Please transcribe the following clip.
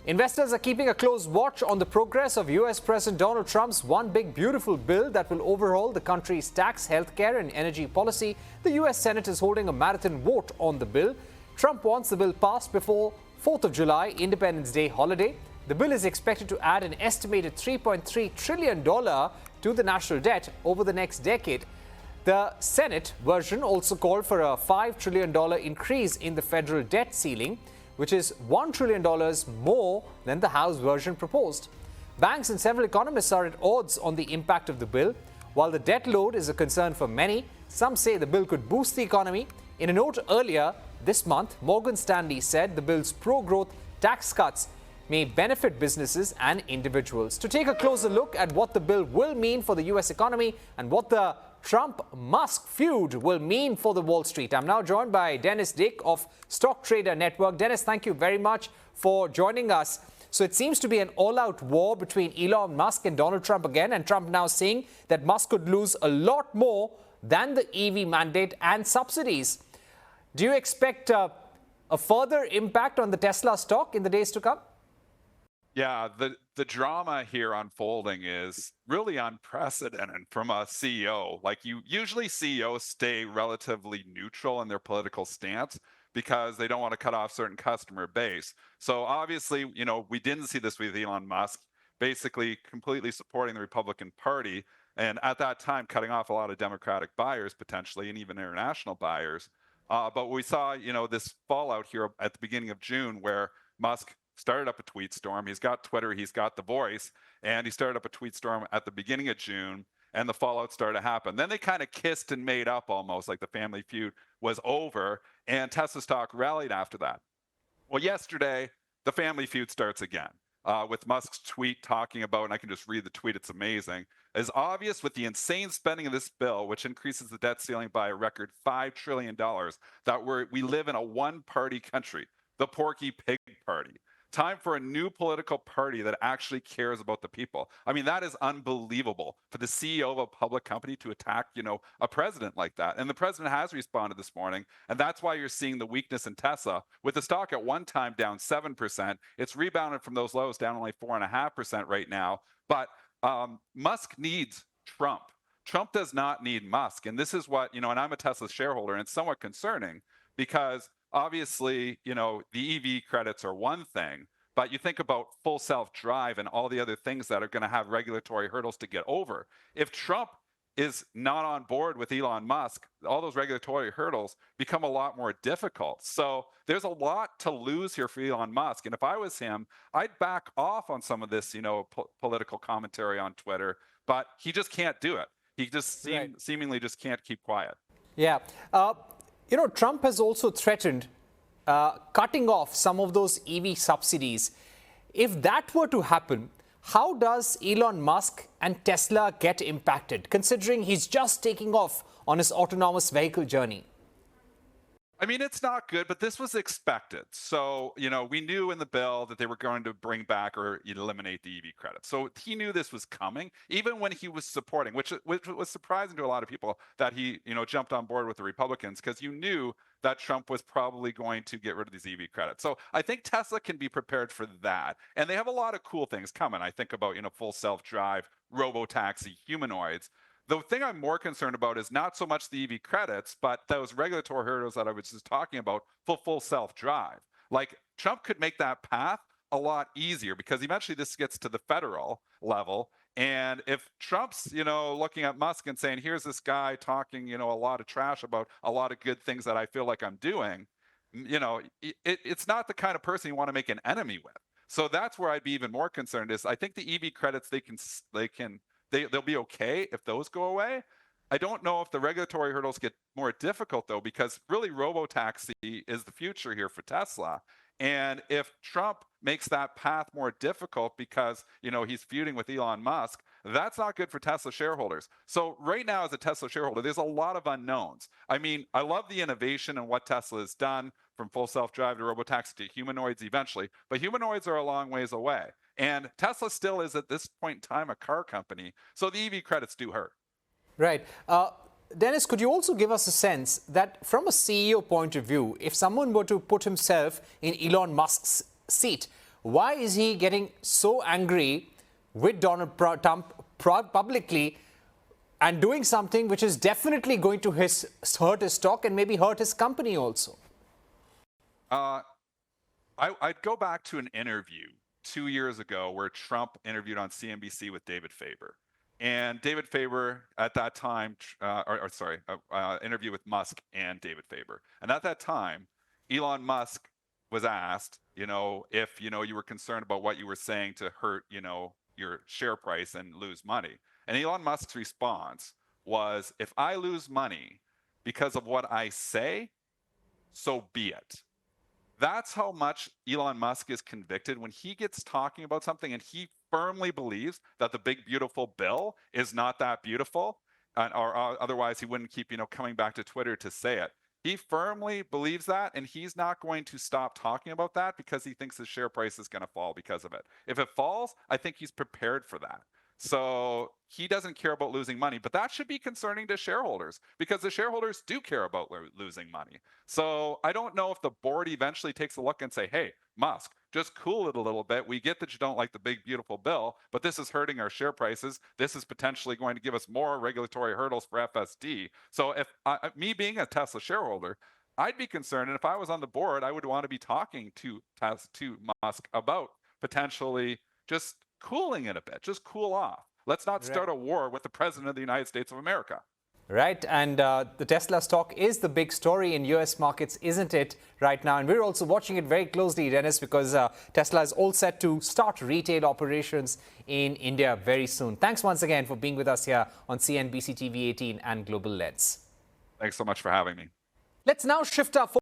Investors are keeping a close watch on the progress of US President Donald Trump's one big beautiful bill that will overhaul the country's tax, healthcare and energy policy. The US Senate is holding a marathon vote on the bill. Trump wants the bill passed before 4th of July, Independence Day holiday. The bill is expected to add an estimated $3.3 trillion to the national debt over the next decade. The Senate version also called for a $5 trillion increase in the federal debt ceiling, which is $1 trillion more than the House version proposed. Banks and several economists are at odds on the impact of the bill. While the debt load is a concern for many, some say the bill could boost the economy. In a note earlier this month, Morgan Stanley said the bill's pro-growth tax cuts may benefit businesses and individuals. To take a closer look at what the bill will mean for the US economy and what the Trump-Musk feud will mean for the Wall Street, I'm now joined by Dennis Dick of Stock Trader Network. Dennis, thank you very much for joining us. So it seems to be an all-out war between Elon Musk and Donald Trump again, and Trump now saying that Musk could lose a lot more than the EV mandate and subsidies. Do you expect a further impact on the Tesla stock in the days to come? Yeah, the drama here unfolding is really unprecedented from a CEO. Like, usually CEOs stay relatively neutral in their political stance because they don't want to cut off certain customer base. So obviously, we didn't see this with Elon Musk basically completely supporting the Republican Party, and at that time cutting off a lot of Democratic buyers potentially, and even international buyers. But we saw, this fallout here at the beginning of June where Musk started up a tweet storm. He's got Twitter, he's got The Voice, and he started up a tweet storm at the beginning of June, and the fallout started to happen. Then they kind of kissed and made up almost, like the family feud was over, and Tesla stock rallied after that. Well, yesterday, the family feud starts again with Musk's tweet talking about, and I can just read the tweet, it's amazing. As obvious with the insane spending of this bill, which increases the debt ceiling by a record $5 trillion, that we live in a one-party country, the Porky Pig Party. Time for a new political party that actually cares about the people. I mean, that is unbelievable for the CEO of a public company to attack, a president like that. And the president has responded this morning, and that's why you're seeing the weakness in Tesla. With the stock at one time down 7%, it's rebounded from those lows down only 4.5% right now. But Musk needs Trump. Trump does not need Musk. And this is what, and I'm a Tesla shareholder, and it's somewhat concerning because obviously, the EV credits are one thing, but you think about full self-drive and all the other things that are going to have regulatory hurdles to get over. If Trump is not on board with Elon Musk, all those regulatory hurdles become a lot more difficult. So there's a lot to lose here for Elon Musk. And if I was him, I'd back off on some of this, political commentary on Twitter, but he just can't do it. He just seemingly just can't keep quiet. Yeah. Trump has also threatened cutting off some of those EV subsidies. If that were to happen, how does Elon Musk and Tesla get impacted, considering he's just taking off on his autonomous vehicle journey? I mean, it's not good, but this was expected. So, we knew in the bill that they were going to bring back or eliminate the EV credit. So he knew this was coming, even when he was supporting, which was surprising to a lot of people that he, jumped on board with the Republicans, because you knew that Trump was probably going to get rid of these EV credits. So I think Tesla can be prepared for that. And they have a lot of cool things coming. I think about, full self-drive, robo-taxi, humanoids. The thing I'm more concerned about is not so much the EV credits, but those regulatory hurdles that I was just talking about for full self-drive. Like, Trump could make that path a lot easier because eventually this gets to the federal level. And if Trump's, looking at Musk and saying, here's this guy talking, a lot of trash about a lot of good things that I feel like I'm doing, it's not the kind of person you want to make an enemy with. So that's where I'd be even more concerned is I think the EV credits, they'll be okay if those go away. I don't know if the regulatory hurdles get more difficult, though, because really robo-taxi is the future here for Tesla. And if Trump makes that path more difficult because, he's feuding with Elon Musk, that's not good for Tesla shareholders. So right now, as a Tesla shareholder, there's a lot of unknowns. I mean, I love the innovation and what Tesla has done from full self-drive to robotaxi to humanoids eventually, but humanoids are a long ways away. And Tesla still is at this point in time a car company. So the EV credits do hurt. Right. Dennis, could you also give us a sense that from a CEO point of view, if someone were to put himself in Elon Musk's seat, Why is he getting so angry with Donald Trump publicly and doing something which is definitely going to hurt his stock and maybe hurt his company also? I'd go back to an interview 2 years ago where Trump interviewed on CNBC with David Faber. And David Faber at that time, interview with Musk and David Faber. And at that time, Elon Musk was asked, if, you were concerned about what you were saying to hurt, your share price and lose money. And Elon Musk's response was, if I lose money because of what I say, so be it. That's how much Elon Musk is convicted when he gets talking about something and he firmly believes that the big, beautiful bill is not that beautiful, or otherwise he wouldn't keep, coming back to Twitter to say it. He firmly believes that, and he's not going to stop talking about that because he thinks his share price is going to fall because of it. If it falls, I think he's prepared for that. So he doesn't care about losing money, but that should be concerning to shareholders because the shareholders do care about losing money. So I don't know if the board eventually takes a look and say, hey, Musk, just cool it a little bit. We get that you don't like the big, beautiful bill, but this is hurting our share prices. This is potentially going to give us more regulatory hurdles for FSD. So if me being a Tesla shareholder, I'd be concerned. And if I was on the board, I would want to be talking to Musk about potentially just cooling it a bit, just cool off. Let's not start a war with the president of the United States of America. Right. And the Tesla stock is the big story in US markets, isn't it, right now? And we're also watching it very closely, Dennis, because Tesla is all set to start retail operations in India very soon. Thanks once again for being with us here on CNBC TV 18 and Global Lens. Thanks so much for having me. Let's now shift our focus